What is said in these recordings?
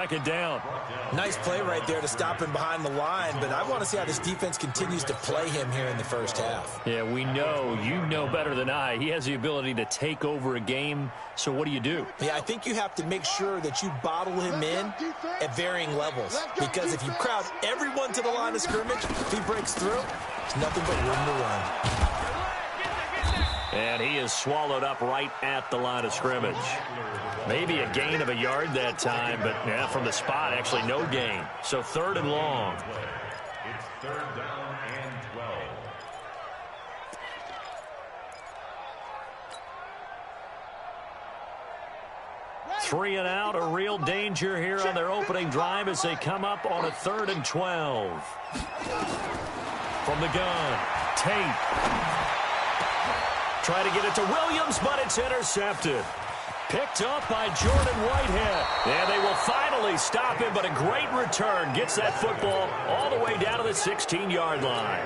Second down. Nice play right there to stop him behind the line, but I want to see how this defense continues to play him here in the first half. Yeah, we know. You know better than I. He has the ability to take over a game, so what do? Yeah, I think you have to make sure that you bottle him in at varying levels, because if you crowd everyone to the line of scrimmage, if he breaks through, there's nothing but room to run. And he is swallowed up right at the line of scrimmage. Maybe a gain of a yard that time, but yeah, from the spot, actually no gain. So 3rd and long. It's 3rd down and 12. Three and out, a real danger here on their opening drive as they come up on a 3rd and 12. From the gun, Tate. Try to get it to Williams, but it's intercepted. Picked up by Jordan Whitehead. And they will finally stop him, but a great return. Gets that football all the way down to the 16-yard line.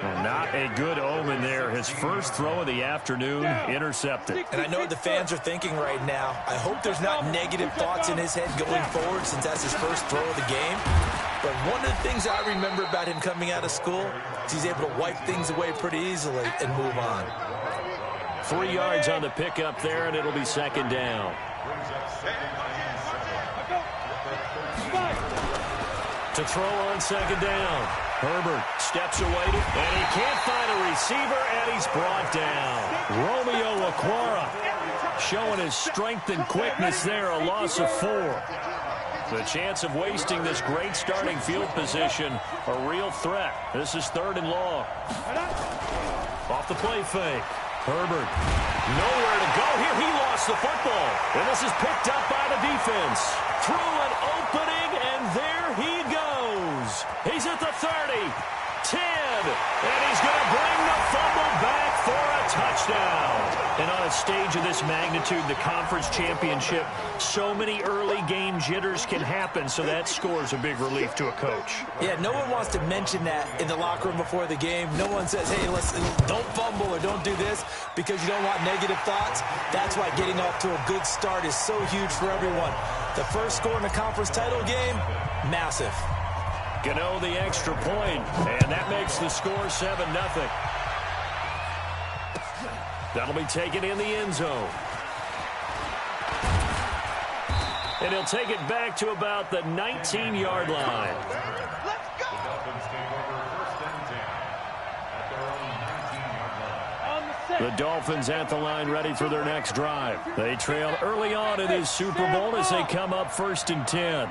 And not a good omen there. His first throw of the afternoon, intercepted. And I know what the fans are thinking right now. I hope there's not negative thoughts in his head going forward since that's his first throw of the game. But one of the things I remember about him coming out of school is he's able to wipe things away pretty easily and move on. 3 yards on the pickup there, and it'll be 2nd down. To throw on 2nd down. Herbert steps away, and he can't find a receiver, and he's brought down. Romeo Okwara showing his strength and quickness there, a loss of 4. The chance of wasting this great starting field position, a real threat. This is 3rd and long. Off the play fake. Herbert, nowhere to go here. He lost the football. And this is picked up by the defense. Through an opening, and there he goes. He's at the 30, 10, and he's going to bring the fumble back for a touchdown. And on a stage of this magnitude, the conference championship, so many early game jitters can happen, so that scores a big relief to a coach. Yeah, no one wants to mention that in the locker room before the game. No one says, hey, listen, don't fumble or don't do this because you don't want negative thoughts. That's why getting off to a good start is so huge for everyone. The first score in the conference title game, massive. Gano the extra point, and that makes the score 7-0. That'll be taken in the end zone. And he'll take it back to about the 19-yard line. The Dolphins take over 1st and 10 at their own 19-yard line. The Dolphins at the line ready for their next drive. They trail early on in this Super Bowl as they come up 1st and 10.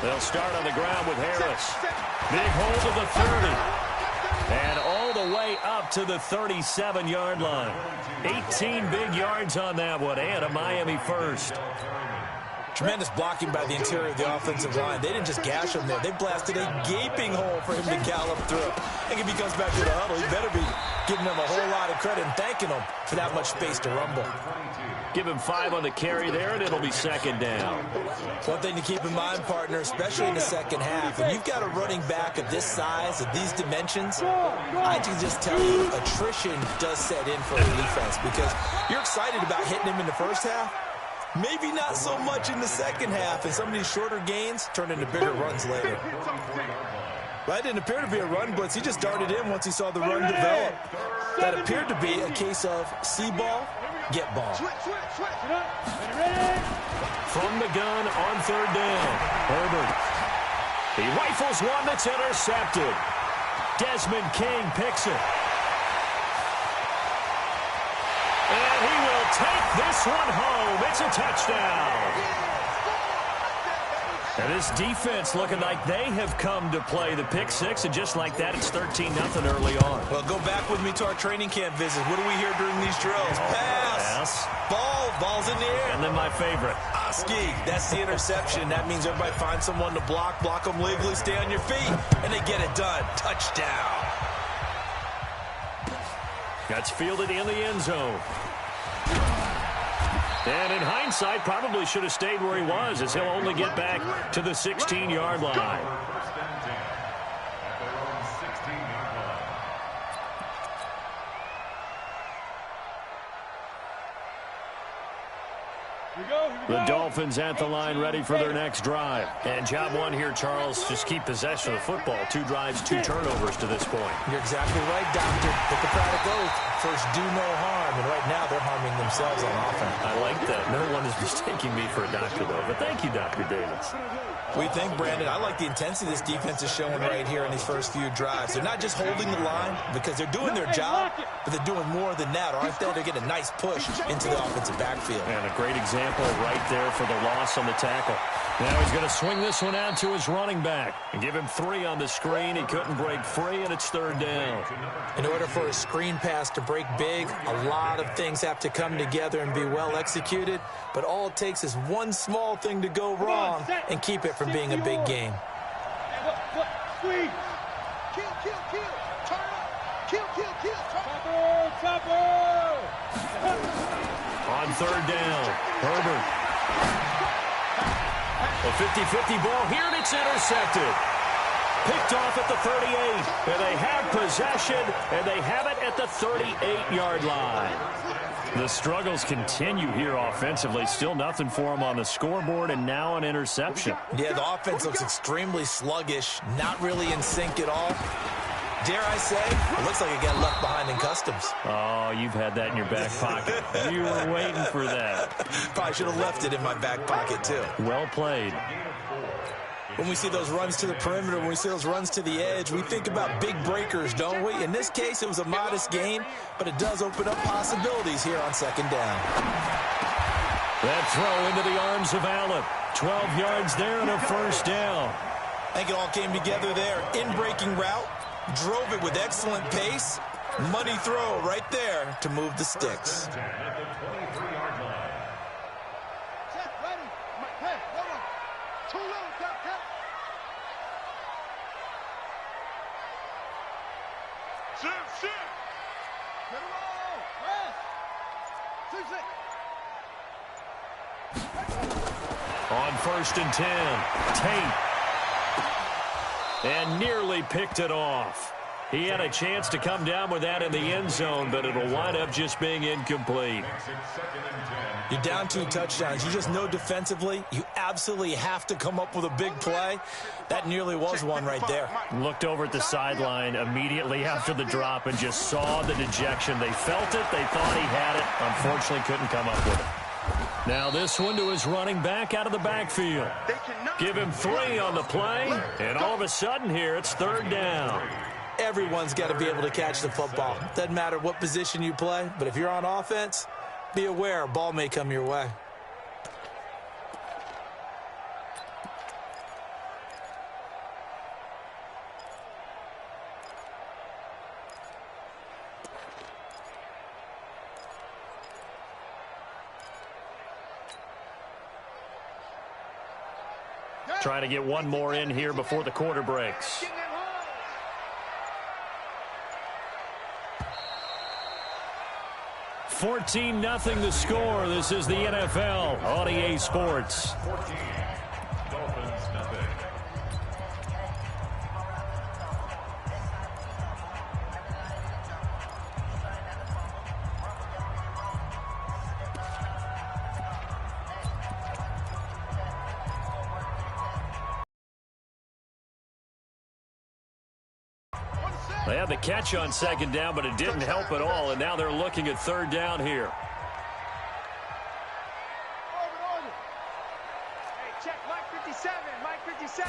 They'll start on the ground with Harris. Big hold of the 30. And all the way up to the 37-yard line. 18 big yards on that one, and a Miami first. Tremendous blocking by the interior of the offensive line. They didn't just gash him there. They blasted a gaping hole for him to gallop through. I think if he comes back to the huddle, he better be giving them a whole lot of credit and thanking them for that much space to rumble. Give him 5 on the carry there, and it'll be 2nd down. One thing to keep in mind, partner, especially in the second half, and you've got a running back of this size, of these dimensions, I can just tell you attrition does set in for the defense because you're excited about hitting him in the first half. Maybe not so much in the second half, and some of these shorter gains turn into bigger runs later. Well, that didn't appear to be a run blitz. He just darted in once he saw the run develop. That appeared to be a case of see ball, get ball. From the gun on 3rd down, Herbert. He rifles one that's intercepted. Desmond King picks it. And he will take this one home. It's a touchdown. And this defense looking like they have come to play the pick six, and just like that, it's 13-0 early on. Well, go back with me to our training camp visit. What do we hear during these drills? Pass. Ball's in the air. And then my favorite. Oski, that's the interception. That means everybody finds someone to block them legally, stay on your feet, and they get it done. Touchdown. That's fielded in the end zone. And in hindsight, probably should have stayed where he was, as he'll only get back to the 16-yard line. The Dolphins at the line, ready for their next drive. And job one here, Charles, just keep possession of the football. 2 drives, 2 turnovers to this point. You're exactly right, Doctor. Hippocratic oath. First, do no harm. And right now, they're harming themselves on offense. I like that. No one is mistaking me for a doctor, though. But thank you, Dr. Davis. We think, Brandon, I like the intensity this defense is showing right here in these first few drives. They're not just holding the line because they're doing their job, but they're doing more than that, aren't they? They're getting a nice push into the offensive backfield. And a great example right there for the loss on the tackle. Now he's going to swing this one out to his running back and give him 3 on the screen. He couldn't break free, and it's 3rd down. In order for a screen pass to break big, a lot of things have to come together and be well executed, but all it takes is one small thing to go wrong and keep it from being a big game. Squeeze. Kill. Turn up. Kill. Chopper. On 3rd down, Herbert. A 50-50 ball here, and it's intercepted. Picked off at the 38, and they have possession, and they have it at the 38-yard line. The struggles continue here offensively. Still nothing for them on the scoreboard, and now an interception. Yeah, the offense looks extremely sluggish, not really in sync at all. Dare I say, it looks like it got left behind in customs. Oh, you've had that in your back pocket. You were waiting for that. Probably should have left it in my back pocket, too. Well played. When we see those runs to the perimeter, when we see those runs to the edge, we think about big breakers, don't we? In this case, it was a modest gain, but it does open up possibilities here on 2nd down. That throw into the arms of Allen. 12 yards there and a 1st down. I think it all came together there. In-breaking route, drove it with excellent pace. Money throw right there to move the sticks. On 1st and 10, Tate. And nearly picked it off. He had a chance to come down with that in the end zone, but it'll wind up just being incomplete. You're down 2 touchdowns. You just know defensively you absolutely have to come up with a big play. That nearly was one right there. Looked over at the sideline immediately after the drop and just saw the dejection. They felt it. They thought he had it. Unfortunately, couldn't come up with it. Now this one to his running back out of the backfield. Give him 3 on the play, and all of a sudden here it's 3rd down. Everyone's got to be able to catch the football. Doesn't matter what position you play, but if you're on offense, be aware a ball may come your way. Trying to get one more in here before the quarter breaks. $14-0 the score. This is the NFL on EA Sports. 14. Dolphins, nothing. They had the catch on 2nd down, but it didn't help at all, and now they're looking at 3rd down here. Hey, check Mike 57.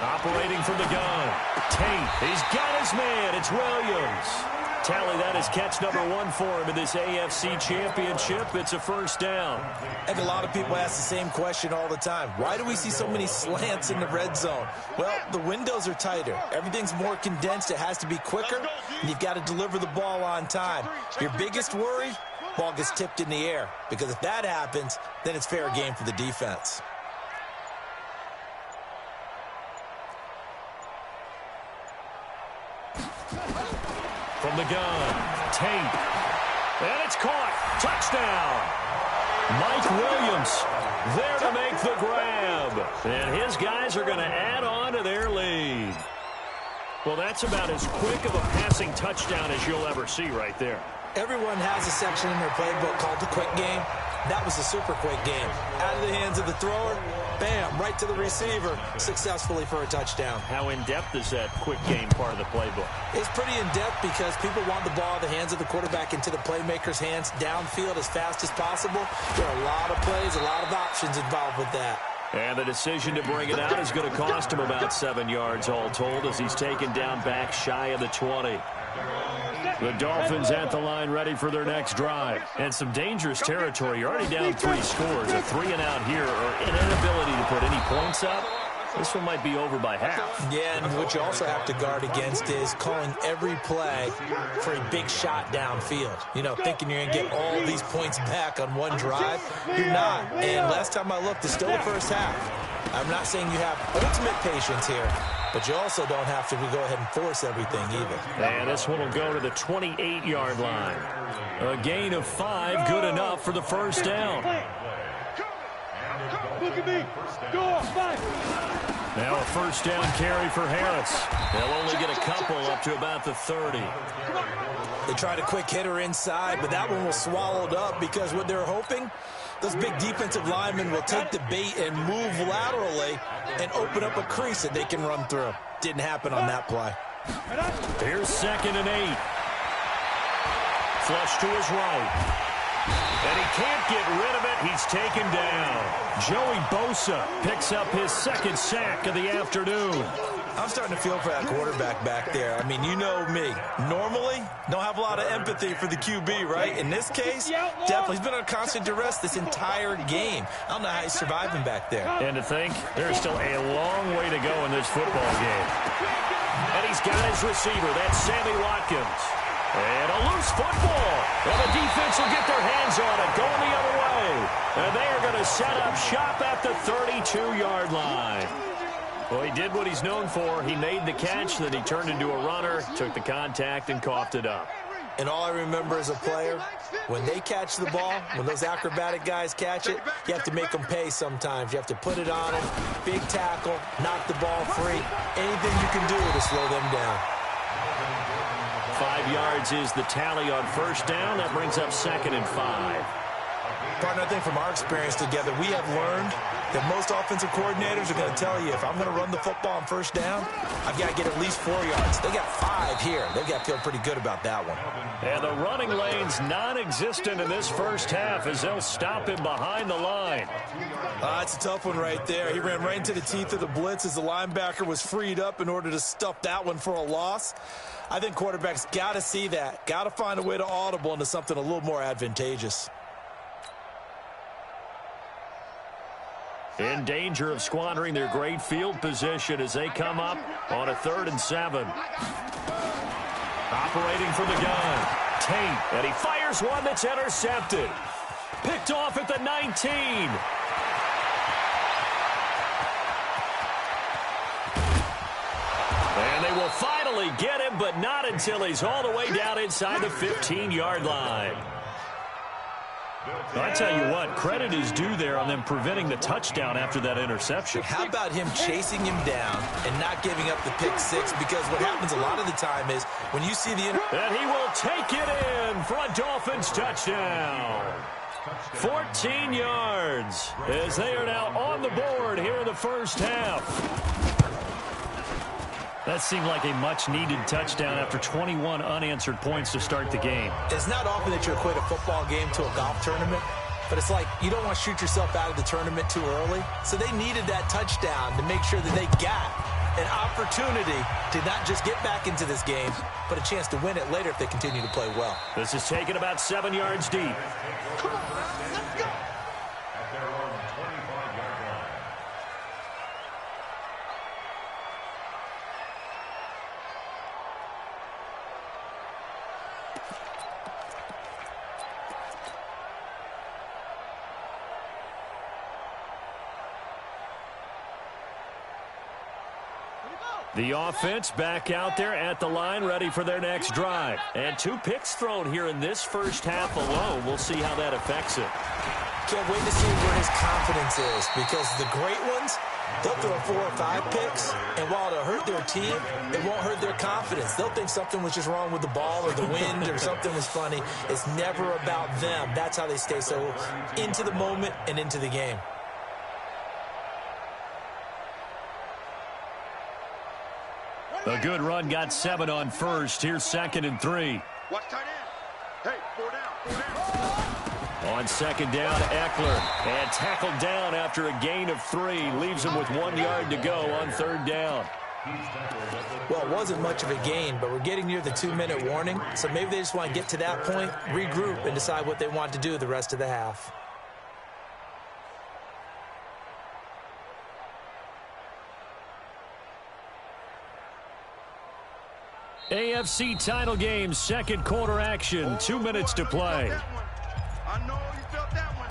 Operating from the gun. Tate, he's got his man. It's Williams. Tally, that is catch number 1 for him in this AFC Championship. It's a 1st down. And a lot of people ask the same question all the time. Why do we see so many slants in the red zone? Well, the windows are tighter. Everything's more condensed. It has to be quicker, and you've got to deliver the ball on time. Your biggest worry, ball gets tipped in the air, because if that happens, then it's fair game for the defense. From the gun, Tate. And it's caught. Touchdown. Mike Williams there to make the grab. And his guys are going to add on to their lead. Well, that's about as quick of a passing touchdown as you'll ever see right there. Everyone has a section in their playbook called the quick game. That was a super quick game. Out of the hands of the thrower, bam, right to the receiver, successfully for a touchdown. How in-depth is that quick game part of the playbook? It's pretty in-depth because people want the ball in the hands of the quarterback into the playmaker's hands downfield as fast as possible. There are a lot of plays, a lot of options involved with that. And the decision to bring it out is going to cost him about 7 yards all told as he's taken down back shy of the 20. The Dolphins at the line ready for their next drive. And some dangerous territory. You're already down 3 scores. A 3-and-out here or an inability to put any points up. This one might be over by half. Yeah, and what you also have to guard against is calling every play for a big shot downfield. You know, thinking you're going to get all these points back on one drive. You're not. And last time I looked, it's still the first half. I'm not saying you have ultimate patience here, but you also don't have to go ahead and force everything either. And this one will go to the 28-yard line. A gain of 5, good enough for the first down. Look at me. Go on, 5. Now a first down carry for Harris. They'll only get a couple up to about the 30. They tried a quick hitter inside, but that one was swallowed up because what they're hoping, those big defensive linemen will take the bait and move laterally and open up a crease that they can run through. Didn't happen on that play. Here's 2nd and 8. Flush to his right. And he can't get rid of it. He's taken down. Joey Bosa picks up his 2nd sack of the afternoon. I'm starting to feel for that quarterback back there. I mean, you know me. Normally, don't have a lot of empathy for the QB, right? In this case, definitely. He's been under constant duress this entire game. I don't know how he's surviving back there. And to think, there's still a long way to go in this football game. And he's got his receiver. That's Sammy Watkins. And a loose football. And the defense will get their hands on it, going the other way. And they are going to set up shop at the 32-yard line. Well, he did what he's known for. He made the catch, then he turned into a runner, took the contact, and coughed it up. And all I remember as a player, when they catch the ball, when those acrobatic guys catch it, you have to make them pay sometimes. You have to put it on them, big tackle, knock the ball free. Anything you can do to slow them down. 5 yards is the tally on first down. That brings up 2nd and 5. Partner, I think from our experience together, we have learned that most offensive coordinators are going to tell you, if I'm going to run the football on first down, I've got to get at least 4 yards. They got 5 here. They've got to feel pretty good about that one. And the running lane's non-existent in this first half as they'll stop him behind the line. That's a tough one right there. He ran right into the teeth of the blitz as the linebacker was freed up in order to stuff that one for a loss. I think quarterbacks got to see that, got to find a way to audible into something a little more advantageous. In danger of squandering their great field position as they come up on a 3rd and 7. Operating from the gun, Tate, and he fires one that's intercepted. Picked off at the 19. And they will finally get him, but not until he's all the way down inside the 15-yard line. I tell you what, credit is due there on them preventing the touchdown after that interception. How about him chasing him down and not giving up the pick six? Because what happens a lot of the time is when you see the and he will take it in for a Dolphins touchdown. 14 yards as they are now on the board here in the first half. That seemed like a much-needed touchdown after 21 unanswered points to start the game. It's not often that you equate a football game to a golf tournament, but it's like you don't want to shoot yourself out of the tournament too early. So they needed that touchdown to make sure that they got an opportunity to not just get back into this game, but a chance to win it later if they continue to play well. This is taken about 7 yards deep. Come on, let's go. At their own 25-yard line. The offense back out there at the line, ready for their next drive. And 2 picks thrown here in this first half alone. We'll see how that affects it. Can't wait to see where his confidence is, because the great ones, They'll throw 4 or 5 picks, and while it'll hurt their team, it won't hurt their confidence. They'll think something was just wrong with the ball or the wind or something was funny. It's never about them. That's how they stay so into the moment and into the game. A good run got 7 on first. Here's 2nd and 3. Watch tight end. Hey, 4 down. 4 down. On 2nd down, Eckler. And tackled down after a gain of 3. Leaves him with 1 yard to go on 3rd down. Well, it wasn't much of a gain, but we're getting near the 2-minute warning. So maybe they just want to get to that point, regroup, and decide what they want to do the rest of the half. AFC title game, 2nd quarter action. 2 minutes to play. I know you felt that one.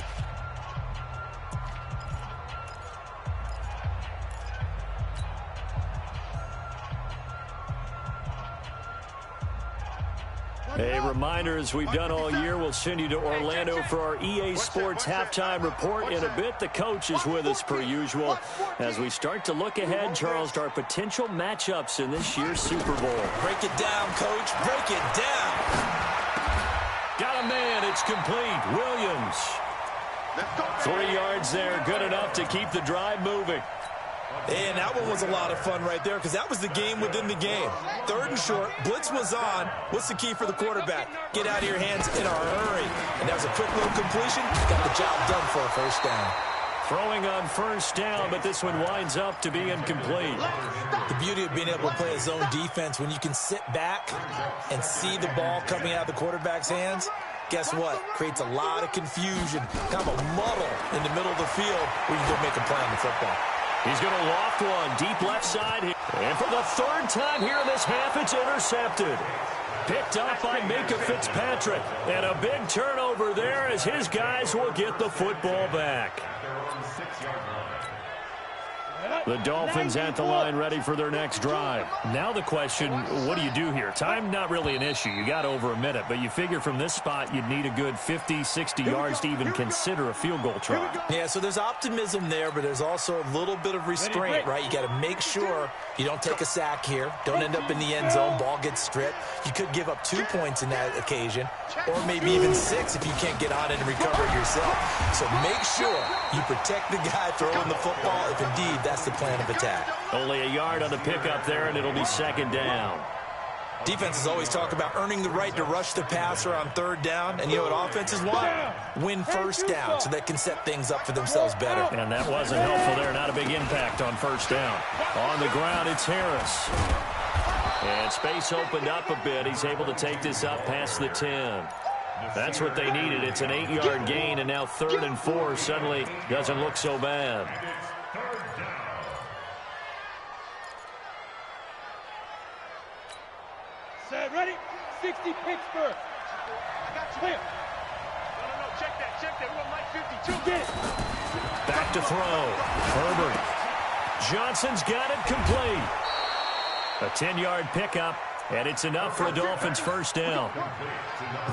A reminder, as we've done all year, we'll send you to Orlando for our EA Sports halftime report in a bit. The coach is with us per usual as we start to look ahead, Charles, to our potential matchups in this year's Super Bowl. Break it down, Coach. Break it down. Got a man. It's complete. Williams. 3 yards there. Good enough to keep the drive moving. And that one was a lot of fun right there because that was the game within the game. 3rd and short. Blitz was on. What's the key for the quarterback? Get out of your hands in a hurry. And that was a quick little completion. Got the job done for a 1st down. Throwing on 1st down, but this one winds up to be incomplete. The beauty of being able to play a zone defense when you can sit back and see the ball coming out of the quarterback's hands, guess what? Creates a lot of confusion, kind of a muddle in the middle of the field where you can go make a play on the football. He's going to loft one deep left side here. And for the 3rd time here in this half, it's intercepted. Picked up by Minka Fitzpatrick. And a big turnover there as his guys will get the football back. The Dolphins at the line ready for their next drive. Now the question, what do you do here? Time not really an issue. You got over a minute, but you figure from this spot you'd need a good 50, 60 yards to even consider a field goal try. Yeah, so there's optimism there, but there's also a little bit of restraint, right? You got to make sure you don't take a sack here. Don't end up in the end zone. Ball gets stripped. You could give up 2 points in that occasion, or maybe even 6 if you can't get on it and recover it yourself. So make sure you protect the guy throwing the football if indeed that's the plan of attack. Only a yard on the pickup there, and it'll be 2nd down. Defenses always talk about earning the right to rush the passer on 3rd down, and you know what offenses want? Win 1st down so they can set things up for themselves better. And that wasn't helpful there. Not a big impact on 1st down. On the ground, it's Harris. And space opened up a bit. He's able to take this up past the 10. That's what they needed. It's an 8-yard gain, and now 3rd and 4 suddenly doesn't look so bad. Set, ready? 60 Pittsburgh. I got you. Clear. No, check that. We want Mike 52. Get it. Back to throw. Herbert. Johnson's got it complete. A 10-yard pickup, and it's enough for a Dolphins 1st down.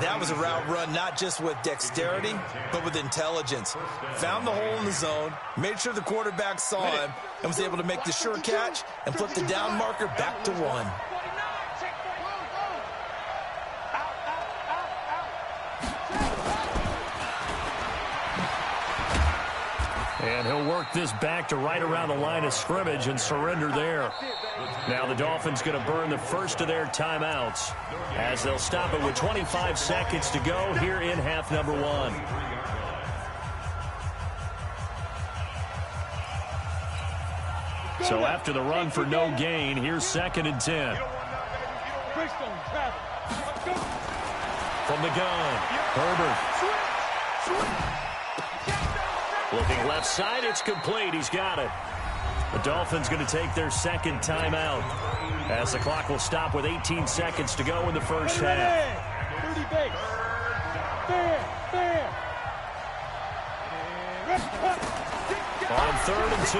That was a route run not just with dexterity, but with intelligence. Found the hole in the zone, made sure the quarterback saw him, and was able to make the sure catch and flip the down marker back to 1. And he'll work this back to right around the line of scrimmage and surrender there. Now the Dolphins going to burn the first of their timeouts as they'll stop it with 25 seconds to go here in half number 1. So after the run for no gain, here's 2nd and 10. From the gun, Herbert. Looking left side, it's complete. He's got it. The Dolphins going to take their 2nd timeout as the clock will stop with 18 seconds to go in the 1st half. 30 base. Fair. On 3rd and 2,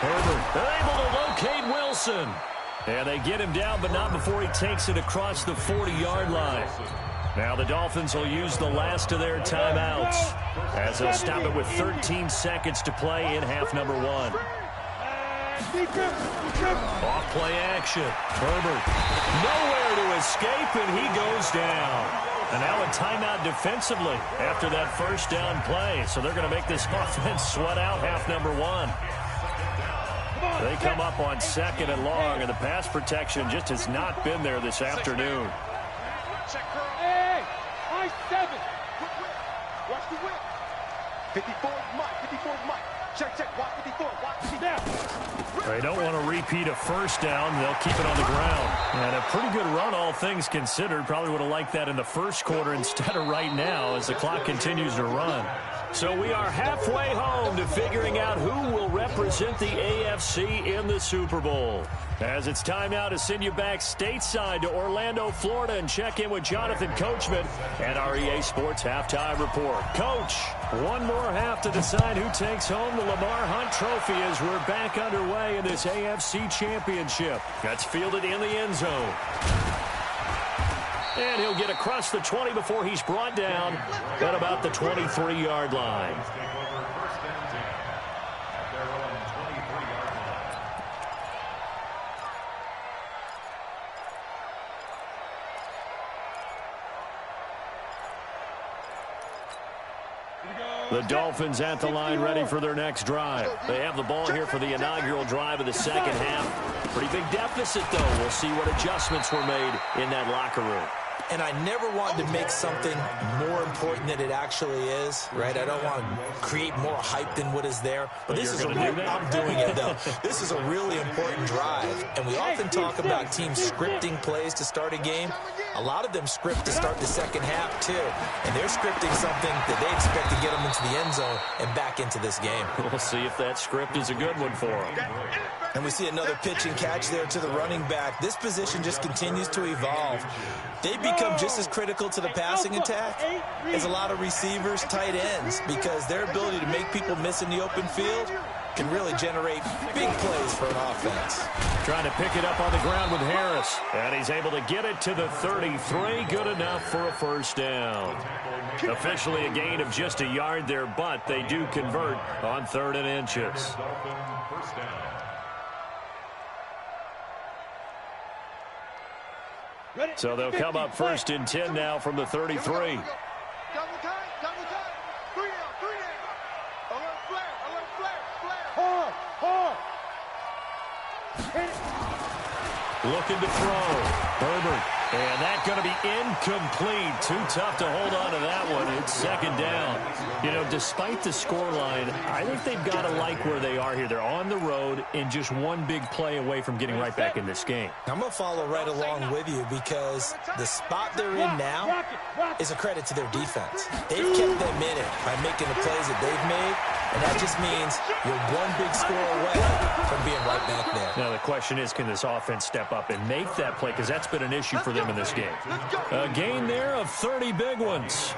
Herbert able to locate Wilson. And they get him down, but not before he takes it across the 40-yard line. Now the Dolphins will use the last of their timeouts as they'll stop it with 13 seconds to play in half number 1. Off play action. Herbert nowhere to escape, and he goes down. And now a timeout defensively after that first down play. So they're going to make this offense sweat out half number one. They come up on 2nd and long, and the pass protection just has not been there this afternoon. Hey, I 7. Watch the whip. 54 Mike. 54 Mike. Check. Watch 54. Watch 54. They don't want to repeat a first down. They'll keep it on the ground. And a pretty good run, all things considered. Probably would have liked that in the first quarter instead of right now as the clock continues to run. So we are halfway home to figuring out who will represent the AFC in the Super Bowl. As it's time now to send you back stateside to Orlando, Florida, and check in with Jonathan Coachman and our EA Sports Halftime Report. Coach, one more half to decide who takes home the Lamar Hunt Trophy as we're back underway in this AFC Championship. That's fielded in the end zone. And he'll get across the 20 before he's brought down at about the 23-yard line. The Dolphins at the line ready for their next drive. They have the ball here for the inaugural drive of the second half. Pretty big deficit, though. We'll see what adjustments were made in that locker room. And I never want to make something more important than it actually is, right? I don't want to create more hype than what is there. But this is I'm doing it, though. This is a really important drive. And we often talk about teams scripting plays to start a game. A lot of them script to start the second half, too. And they're scripting something that they expect to get them into the end zone and back into this game. We'll see if that script is a good one for them. And we see another pitch and catch there to the running back. This position just continues to evolve. They become just as critical to the passing attack as a lot of receivers, tight ends, because their ability to make people miss in the open field can really generate big plays for an offense. Trying to pick it up on the ground with Harris. And he's able to get it to the 33. Good enough for a first down. Officially a gain of just a yard there, but they do convert on 3rd and inches. So they'll come up 1st and 10 now from the 33. Double time. 3 down. Alert flare. Looking to throw. Herbert. And that's going to be incomplete. Too tough to hold on to that one. It's 2nd down. You know, despite the scoreline, I think they've got to like where they are here. They're on the road and just one big play away from getting right back in this game. I'm going to follow right along with you because the spot they're in now is a credit to their defense. They've kept them in it by making the plays that they've made, and that just means you're one big score away from being right back there. Now, the question is, can this offense step up and make that play? Because that's been an issue for them in this game. A gain there of 30 big ones.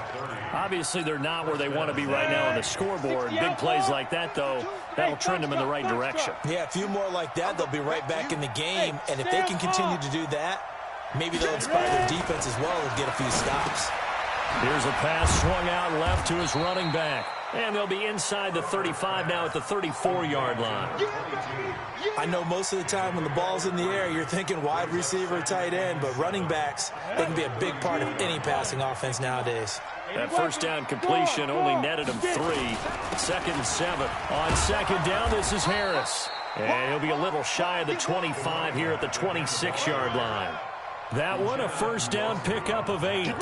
Obviously, they're not where they want to be right now on the scoreboard. Big plays like that, though, that'll trend them in the right direction. Yeah, a few more like that, they'll be right back in the game. And if they can continue to do that, maybe they'll inspire their defense as well and get a few stops. Here's a pass swung out left to his running back. And they'll be inside the 35 now at the 34-yard line. I know most of the time when the ball's in the air, you're thinking wide receiver, tight end, but running backs, they can be a big part of any passing offense nowadays. That first down completion only netted him 3. 2nd and 7. On 2nd down, this is Harris. And he'll be a little shy of the 25 here at the 26-yard line. That one, a first down pickup of 8.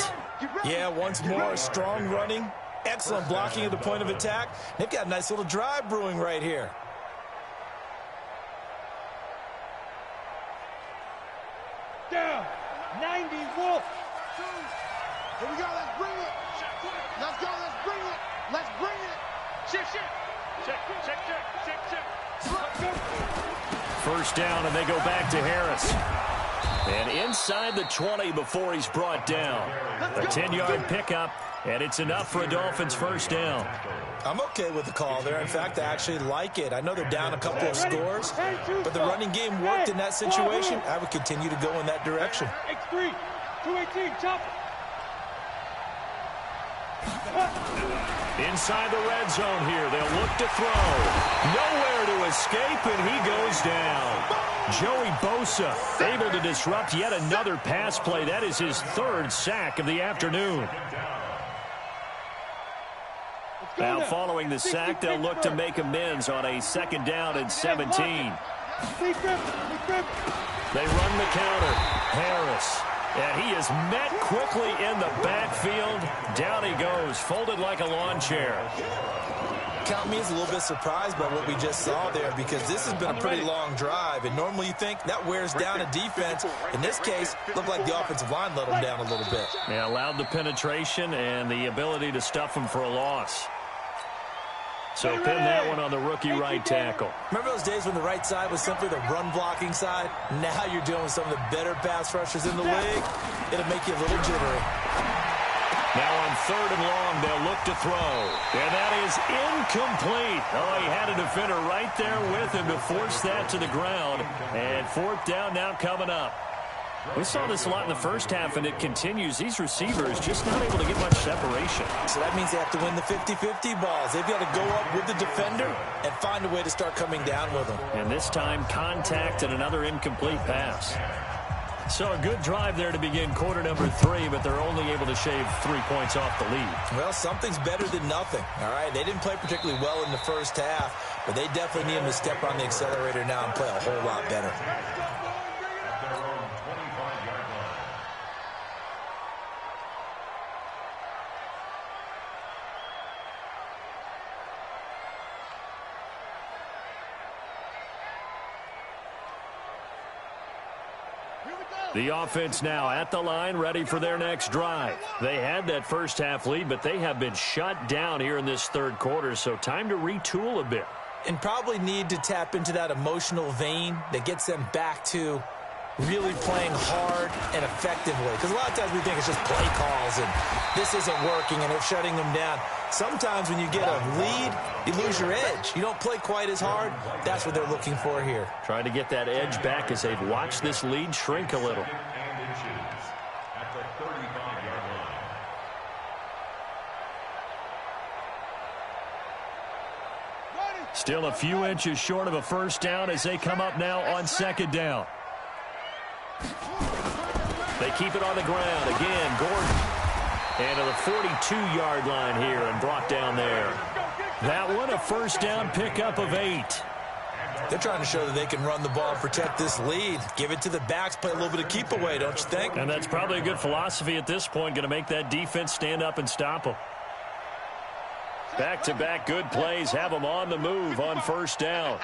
Yeah, once more, strong running. Excellent blocking at the point of attack. They've got a nice little drive brewing right here. Down. 90 Wolf. Here we go. Let's bring it. Let's go. Let's bring it. Let's bring it. Check. First down, and they go back to Harris. And inside the 20 before he's brought down. A 10-yard pickup, and it's enough for a Dolphins first down. I'm okay with the call there. In fact, I actually like it. I know they're down a couple of scores, but the running game worked in that situation. I would continue to go in that direction. X3, 218, chopper. Inside the red zone here, they'll look to throw. Nowhere to escape, and he goes down. Joey Bosa able to disrupt yet another pass play. That is his third sack of the afternoon. Now following the sack, they'll look to make amends on a 2nd down and 17. They run the counter. Harris. And he is met quickly in the backfield. Down he goes, folded like a lawn chair. Count me as a little bit surprised by what we just saw there, because this has been a pretty long drive, and normally you think that wears down a defense. In this case, looked like the offensive line let them down a little bit. Yeah, allowed the penetration and the ability to stuff them for a loss. So pin that one on the rookie right tackle. Remember those days when the right side was simply the run-blocking side? Now you're dealing with some of the better pass rushers in the league. It'll make you a little jittery. Now on 3rd and long, they'll look to throw. And that is incomplete. Oh, he had a defender right there with him to force that to the ground. And 4th down now coming up. We saw this a lot in the first half, and it continues. These receivers just not able to get much separation. So that means they have to win the 50-50 balls. They've got to go up with the defender and find a way to start coming down with them. And this time, contact and another incomplete pass. So a good drive there to begin quarter number 3, but they're only able to shave 3 points off the lead. Well, something's better than nothing, all right? They didn't play particularly well in the first half, but they definitely need them to step on the accelerator now and play a whole lot better. The offense now at the line, ready for their next drive. They had that first half lead, but they have been shut down here in this 3rd quarter, so time to retool a bit. And probably need to tap into that emotional vein that gets them back to really playing hard and effectively. Because a lot of times we think it's just play calls and this isn't working and they're shutting them down. Sometimes when you get a lead, you lose your edge. You don't play quite as hard. That's what they're looking for here. Trying to get that edge back as they've watched this lead shrink a little. At the 35-yard line. Still a few inches short of a 1st down as they come up now on 2nd down. They keep it on the ground. Again, Gordon. And to the 42-yard line here and brought down there. That one, a 1st down pickup of 8. They're trying to show that they can run the ball and protect this lead. Give it to the backs, play a little bit of keep away, don't you think? And that's probably a good philosophy at this point, going to make that defense stand up and stop them. Back-to-back good plays have them on the move on 1st down.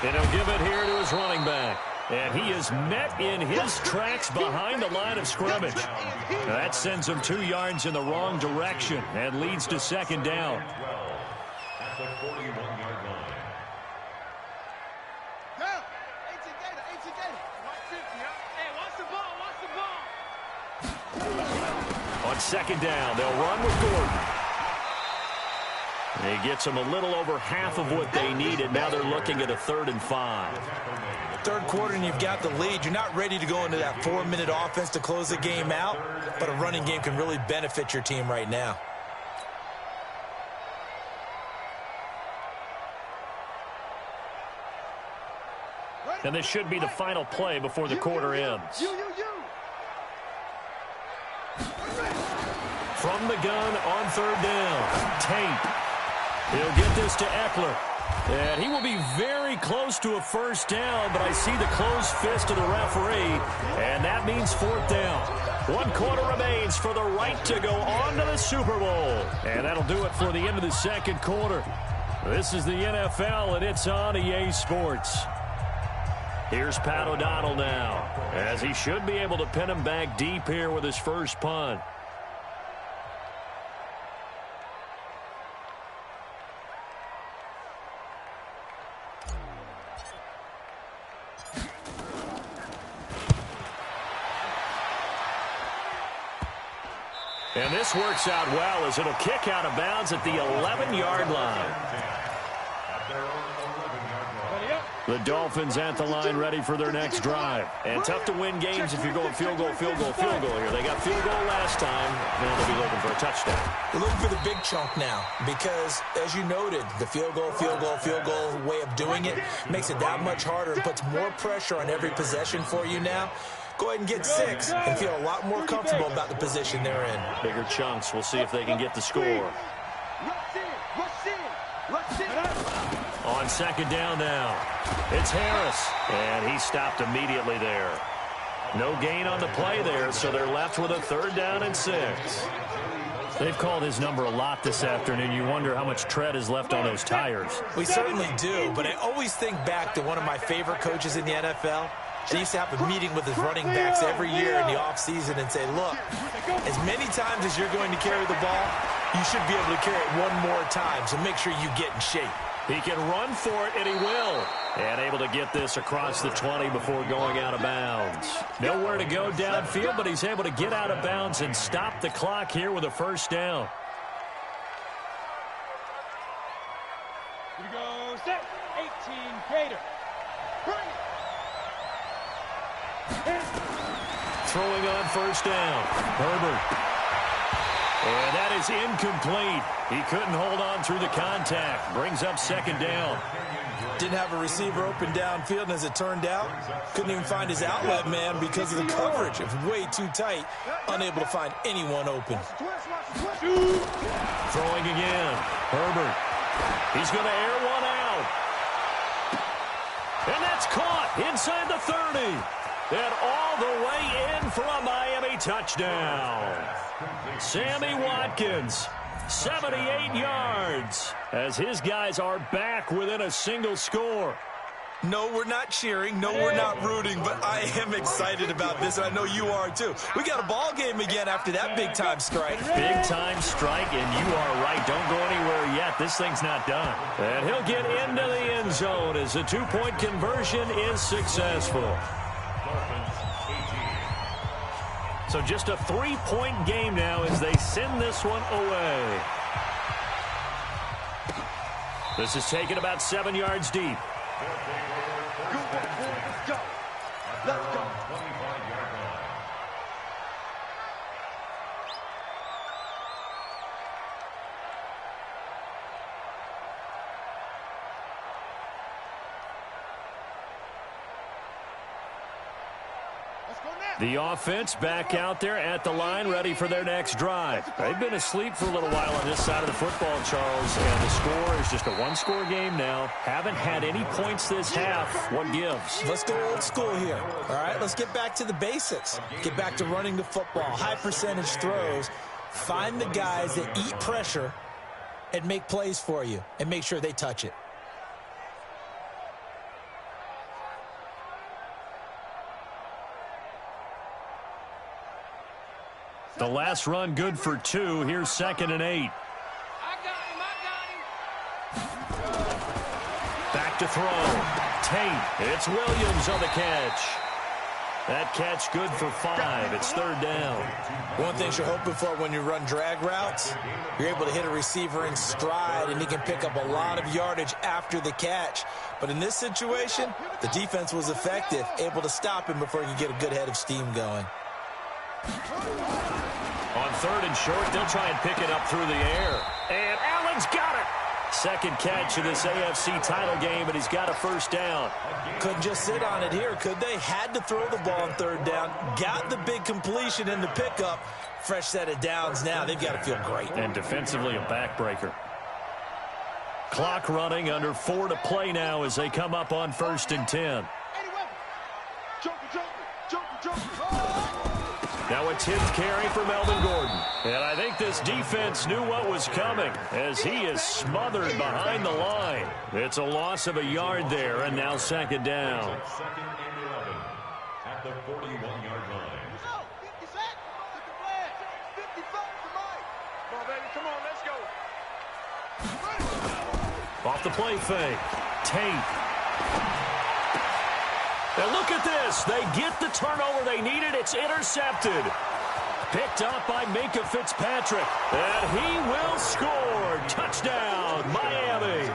And he'll give it here to his running back. And he is met in his tracks behind the line of scrimmage. Now that sends him 2 yards in the wrong direction and leads to 2nd down. At the 41-yard line. On 2nd down, they'll run with Gordon. He gets them a little over half of what they needed. Now they're looking at a 3rd and 5. 3rd quarter and you've got the lead. You're not ready to go into that 4-minute offense to close the game out, but a running game can really benefit your team right now. And this should be the final play before the quarter ends. From the gun on 3rd down, Tate. He'll get this to Eckler. And he will be very close to a 1st down, but I see the closed fist of the referee, and that means 4th down. 1 quarter remains for the right to go on to the Super Bowl. And that'll do it for the end of the 2nd quarter. This is the NFL, and it's on EA Sports. Here's Pat O'Donnell now, as he should be able to pin him back deep here with his first punt. And this works out well as it'll kick out of bounds at the 11-yard line. The Dolphins at the line ready for their next drive. And tough to win games if you're going field goal, field goal, field goal here. They got field goal last time. Now they'll be looking for a touchdown. They're looking for the big chunk now because, as you noted, the field goal way of doing it makes it that much harder and puts more pressure on every possession for you now. Go ahead and get 6 and feel a lot more comfortable about the position they're in. Bigger chunks. We'll see if they can get the score. On second down now, it's Harris, and he stopped immediately there. No gain on the play there, so they're left with a 3rd down and 6. They've called his number a lot this afternoon. You wonder how much tread is left on those tires. We certainly do, but I always think back to one of my favorite coaches in the NFL. He used to have a meeting with his running backs every year in the offseason and say, look, as many times as you're going to carry the ball, you should be able to carry it one more time, so make sure you get in shape. He can run for it, and he will. And able to get this across the 20 before going out of bounds. Nowhere to go downfield, but he's able to get out of bounds and stop the clock here with a 1st down. Here we go, set, 18, Gator. Throwing on 1st down, Herbert. And that is incomplete. He couldn't hold on through the contact. Brings up 2nd down. Didn't have a receiver open downfield, and as it turned out, couldn't even find his outlet man because of the coverage. It was way too tight, unable to find anyone open. Throwing again, Herbert. He's going to air one out. And that's caught inside the 30. And all the way in for a Miami touchdown. Sammy Watkins, 78 yards, as his guys are back within a single score. No, we're not cheering. No, we're not rooting, but I am excited about this, and I know you are too. We got a ball game again after that big-time strike. Big-time strike, and you are right. Don't go anywhere yet. This thing's not done. And he'll get into the end zone as the 2-point conversion is successful. So just a 3-point game now as they send this one away. This is taken about 7 yards deep. Let's go. Let's go. The offense back out there at the line, ready for their next drive. They've been asleep for a little while on this side of the football, Charles, and the score is just a 1-score game now. Haven't had any points this half. What gives? Let's go old school here. All right, let's get back to the basics. Get back to running the football, high percentage throws. Find the guys that eat pressure and make plays for you, and make sure they touch it. The last run good for 2. Here's 2nd and 8. Back to throw. Tate. It's Williams on the catch. That catch good for 5. It's 3rd down. One thing you're hoping for when you run drag routes, you're able to hit a receiver in stride, and he can pick up a lot of yardage after the catch. But in this situation, the defense was effective, able to stop him before he could get a good head of steam going. On 3rd and short, they'll try and pick it up through the air. And Allen's got it. Second catch of this AFC title game, and he's got a 1st down. Couldn't just sit on it here, could they? Had to throw the ball on 3rd down. Got the big completion in the pickup. Fresh set of downs now. They've got to feel great. And defensively, a backbreaker. Clock running, under 4 to play now as they come up on 1st and 10. Now a 10th carry for Melvin Gordon. And I think this defense knew what was coming as he is smothered behind the line. It's a loss of a yard there, and now 2nd down. 2nd and 11 at the 41-yard line. Come on, baby. Come on, let's go. Off the play fake. Tate. And look at this. They get the turnover they needed. It's intercepted. Picked up by Minkah Fitzpatrick. And he will score. Touchdown, Miami.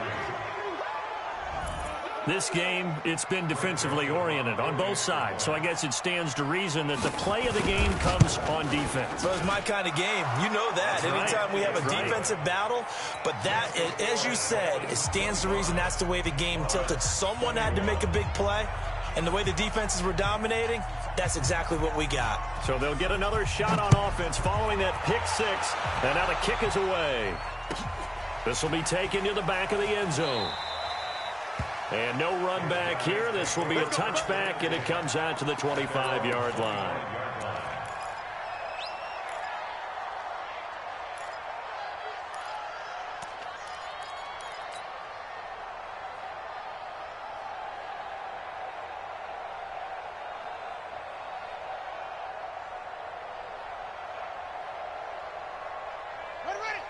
This game, it's been defensively oriented on both sides, so I guess it stands to reason that the play of the game comes on defense. Well, it's my kind of game. You know that. That's Anytime right. we have a That's defensive battle, but that, as you said, it stands to reason that's the way the game tilted. Someone had to make a big play, and the way the defenses were dominating, that's exactly what we got. So they'll get another shot on offense following that pick six, and now the kick is away. This will be taken to the back of the end zone. And no run back here. This will be a touchback, and it comes out to the 25-yard line.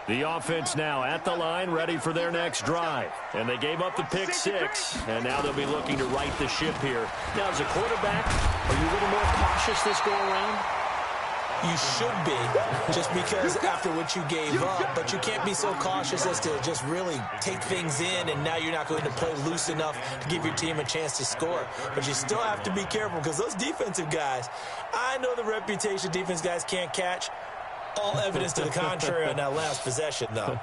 The offense now at the line, ready for their next drive. And they gave up the pick six, and now they'll be looking to right the ship here. Now, as a quarterback, are you a little more cautious this go-around? You should be, just because after what you gave up, but you can't be so cautious as to just really take things in, and now you're not going to play loose enough to give your team a chance to score. But you still have to be careful, because those defensive guys, I know the reputation defense guys can't catch. All evidence to the contrary on that last possession, though.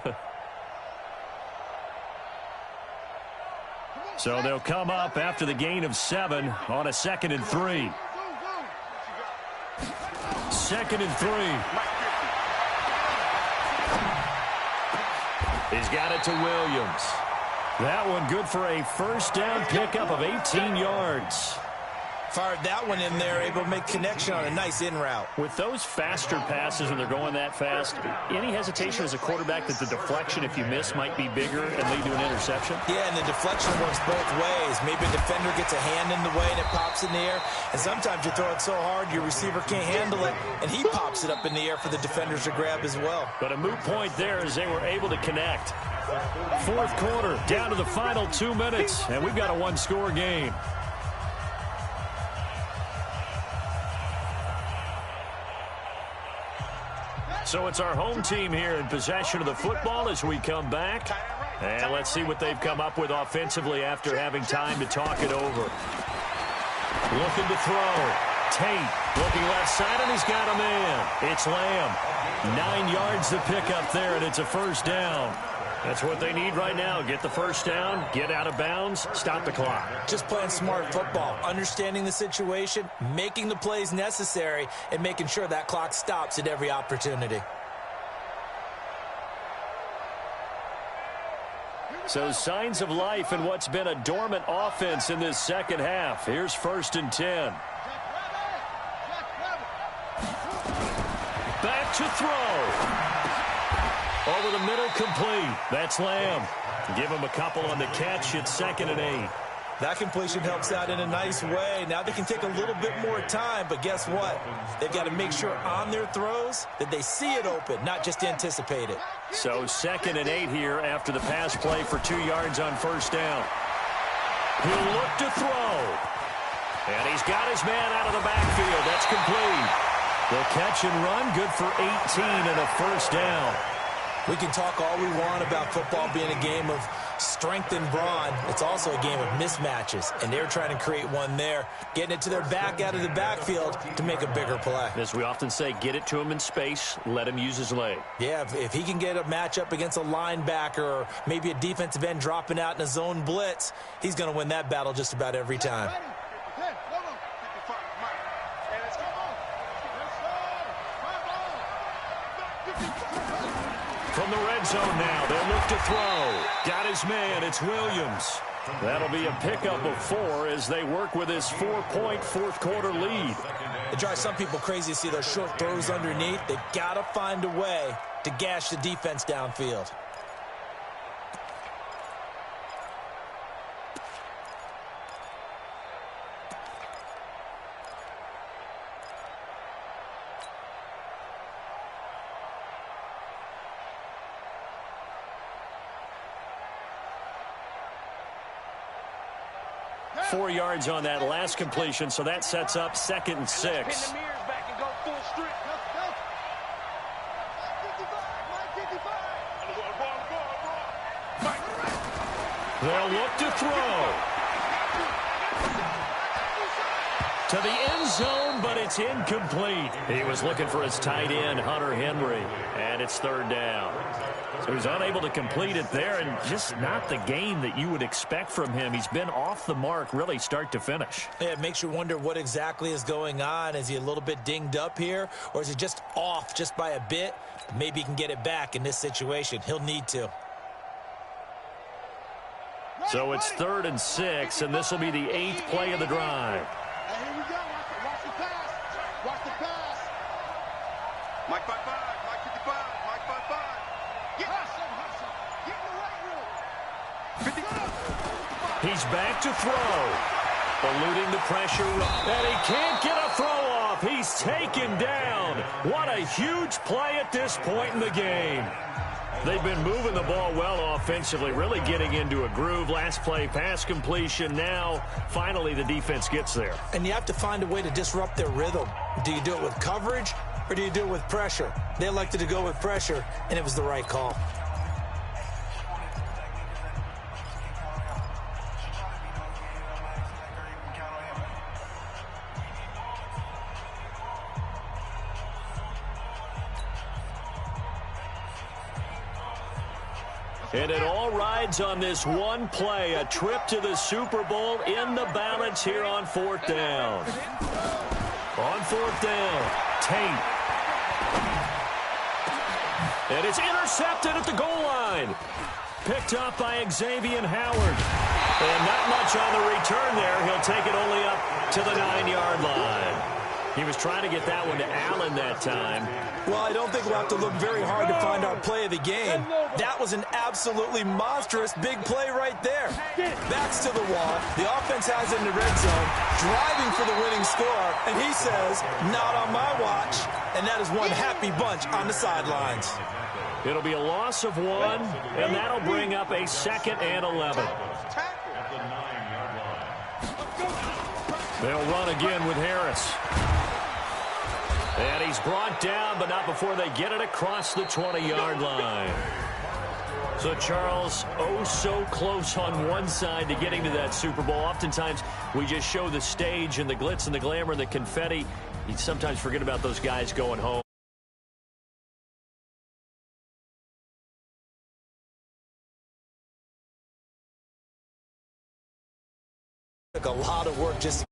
So they'll come up after the gain of 7 on a 2nd and 3. 2nd and 3. He's got it to Williams. That one good for a first down pickup of 18 yards. Fired that one in there, able to make connection on a nice in route. With those faster passes when they're going that fast, any hesitation as a quarterback that the deflection, if you miss, might be bigger and lead to an interception? Yeah, and the deflection works both ways. Maybe a defender gets a hand in the way and it pops in the air. And sometimes you throw it so hard your receiver can't handle it, and he pops it up in the air for the defenders to grab as well. But a moot point there as they were able to connect. Fourth quarter, down to the final 2 minutes, and we've got a one-score game. So it's our home team here in possession of the football as we come back. And let's see what they've come up with offensively after having time to talk it over. Looking to throw. Tate looking left side, and he's got a man. It's Lamb. 9 yards to pick up there, and it's a first down. That's what they need right now. Get the first down, get out of bounds, stop the clock. Just playing smart football, understanding the situation, making the plays necessary, and making sure that clock stops at every opportunity. So signs of life in what's been a dormant offense in this second half. Here's 1st and 10. Back to throw. Over the middle, complete. That's Lamb. Give him a couple on the catch. It's 2nd and 8. That completion helps out in a nice way. Now they can take a little bit more time, but guess what? They've got to make sure on their throws that they see it open, not just anticipate it. So 2nd and 8 here after the pass play for 2 yards on first down. He'll look to throw. And he's got his man out of the backfield. That's complete. The catch and run, good for 18 and a first down. We can talk all we want about football being a game of strength and brawn. It's also a game of mismatches, and they're trying to create one there, getting it to their back out of the backfield to make a bigger play. As we often say, get it to him in space, let him use his leg. Yeah, if he can get a matchup against a linebacker or maybe a defensive end dropping out in a zone blitz, he's going to win that battle just about every time. From the red zone now, they'll look to throw. Got his man, it's Williams. That'll be a pickup of 4 as they work with his 4-point fourth quarter lead. It drives some people crazy to see those short throws underneath. They've got to find a way to gash the defense downfield. Four yards on that last completion, so that sets up 2nd and 6. They'll look to throw. to the end zone, but it's incomplete. He was looking for his tight end, Hunter Henry, and it's third down. So he's unable to complete it there, and just not the game that you would expect from him. He's been off the mark really start to finish. Yeah, it makes you wonder what exactly is going on. Is he a little bit dinged up here, or is he just off just by a bit? Maybe he can get it back in this situation. He'll need to. So it's 3rd and 6, and this will be the 8th play of the drive. Hey, here we go. Watch the pass. Watch the pass. Mike 5-5. Mike 55. Mike 5-5. Get hustle. Get in the right room. 50. He's back to throw. Eluding the pressure, and he can't get a throw off. He's taken down. What a huge play at this point in the game. They've been moving the ball well offensively, really getting into a groove. Last play, pass completion. Now, finally, the defense gets there. And you have to find a way to disrupt their rhythm. Do you do it with coverage, or do you do it with pressure? They elected to go with pressure, and it was the right call. And it all rides on this one play, a trip to the Super Bowl in the balance here on 4th down. On 4th down, Tate. And it's intercepted at the goal line. Picked up by Xavier Howard. And not much on the return there. He'll take it only up to the 9-yard line. He was trying to get that one to Allen that time. Well, I don't think we'll have to look very hard to find our play of the game. That was an absolutely monstrous big play right there. Backs to the wall. The offense has it in the red zone, driving for the winning score, and he says, not on my watch. And that is one happy bunch on the sidelines. It'll be a loss of 1, and that'll bring up a 2nd and 11. They'll run again with Harris. And he's brought down, but not before they get it across the 20-yard line. So, Charles, oh so close on one side to getting to that Super Bowl. Oftentimes, we just show the stage and the glitz and the glamour and the confetti. You sometimes forget about those guys going home. Took a lot of work just